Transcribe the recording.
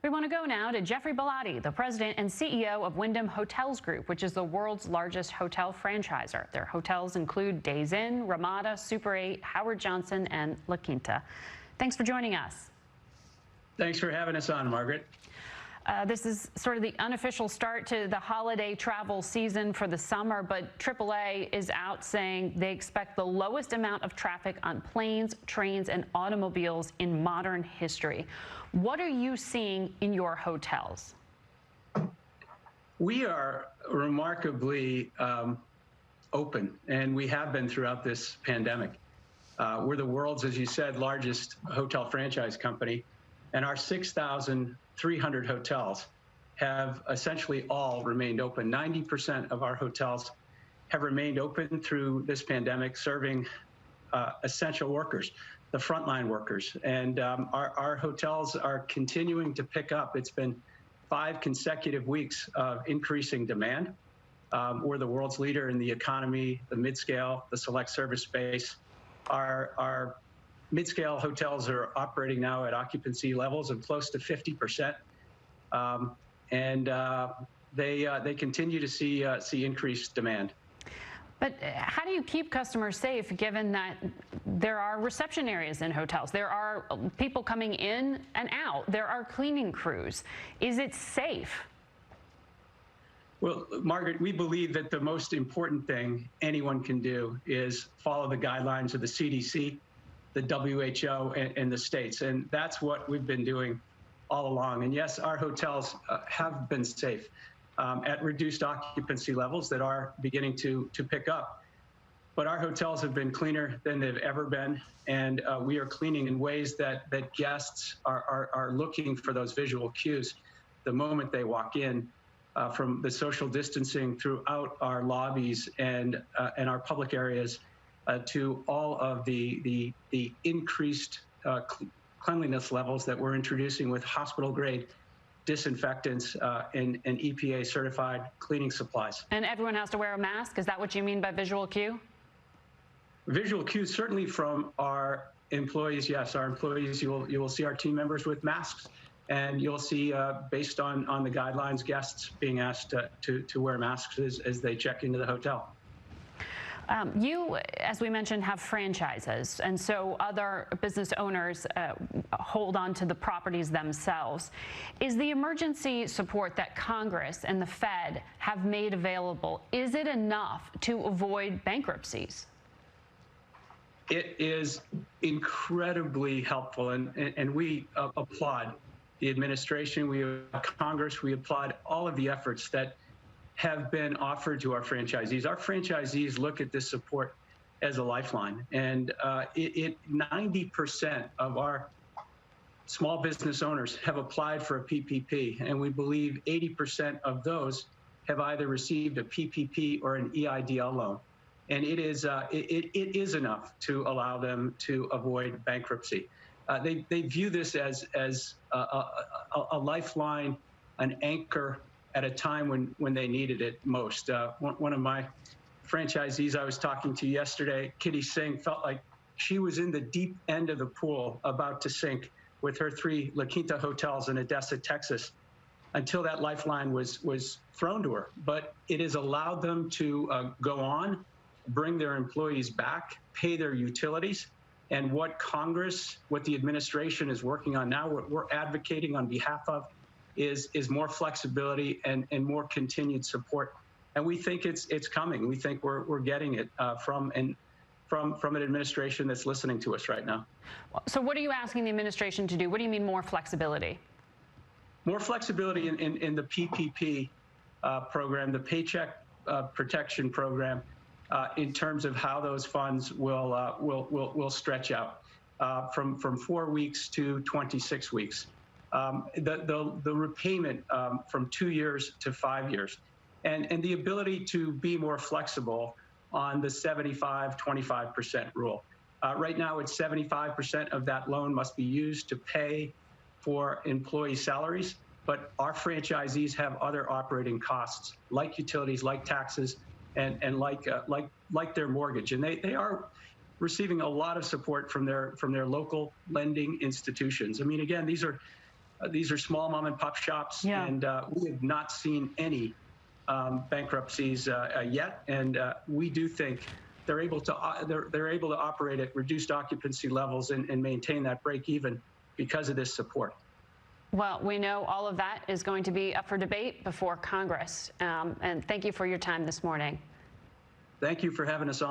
We want to go now to Geoff Ballotti, the president and CEO of Wyndham Hotels Group, which is the world's largest hotel franchisor. Their hotels include Days Inn, Ramada, Super 8, Howard Johnson, and La Quinta. Thanks for joining us. Thanks for having us on, Margaret. This is sort of the unofficial start to the holiday travel season for the summer, but AAA is out saying they expect the lowest amount of traffic on planes, trains, and automobiles in modern history. What are you seeing in your hotels? We are remarkably open, and we have been throughout this pandemic. We're the world's, as you said, largest hotel franchise company, and our 6,300 hotels have essentially all remained open. 90% of our hotels have remained open through this pandemic, serving essential workers, the frontline workers. And our hotels are continuing to pick up. It's been 5 consecutive weeks of increasing demand. We're the world's leader in the economy, the mid-scale, the select service space. Our mid-scale hotels are operating now at occupancy levels of close to 50%, and they continue to see increased demand. But how do you keep customers safe, given that there are reception areas in hotels? There are people coming in and out. There are cleaning crews. Is it safe? Well, Margaret, we believe that the most important thing anyone can do is follow the guidelines of the CDC, the WHO, and the states. And that's what we've been doing all along. And yes, our hotels have been safe at reduced occupancy levels that are beginning to pick up. But our hotels have been cleaner than they've ever been. And we are cleaning in ways that guests are looking for those visual cues the moment they walk in, from the social distancing throughout our lobbies and our public areas, to all of the increased cleanliness levels that we're introducing with hospital-grade disinfectants and EPA-certified cleaning supplies. And everyone has to wear a mask? Is that what you mean by visual cue? Visual cues, certainly from our employees, yes. Our employees, you will see our team members with masks, and you'll see, based on the guidelines, guests being asked to wear masks as they check into the hotel. You, as we mentioned, have franchises, and so other business owners hold on to the properties themselves. Is the emergency support that Congress and the Fed have made available, is it enough to avoid bankruptcies? It is incredibly helpful, and we applaud the administration, we applaud Congress, we applaud all of the efforts that have been offered to our franchisees. Our franchisees look at this support as a lifeline, and 90% of our small business owners have applied for a PPP, and we believe 80% of those have either received a PPP or an EIDL loan. And it is enough to allow them to avoid bankruptcy. They view this as a lifeline, an anchor at a time when they needed it most. One of my franchisees I was talking to yesterday, Kitty Singh, felt like she was in the deep end of the pool about to sink with her 3 La Quinta hotels in Odessa, Texas, until that lifeline was thrown to her. But it has allowed them to go on, bring their employees back, pay their utilities. And what Congress, what the administration is working on now, what we're advocating on behalf of, is more flexibility and more continued support. And we think it's coming. We think we're getting it from an administration that's listening to us right now. So what are you asking the administration to do? What do you mean more flexibility? More flexibility in the PPP program, the Paycheck Protection Program, in terms of how those funds will stretch out from 4 weeks to 26 weeks. The repayment from 2 years to 5 years, and the ability to be more flexible on the 75-25% rule. Right now, it's 75% of that loan must be used to pay for employee salaries, but our franchisees have other operating costs like utilities, like taxes, and like their mortgage, and they are receiving a lot of support from their local lending institutions. I mean, again, these are these are small mom and pop shops, and we have not seen any bankruptcies yet. And we do think they're able to operate at reduced occupancy levels and maintain that break even because of this support. Well, we know all of that is going to be up for debate before Congress. And thank you for your time this morning. Thank you for having us on.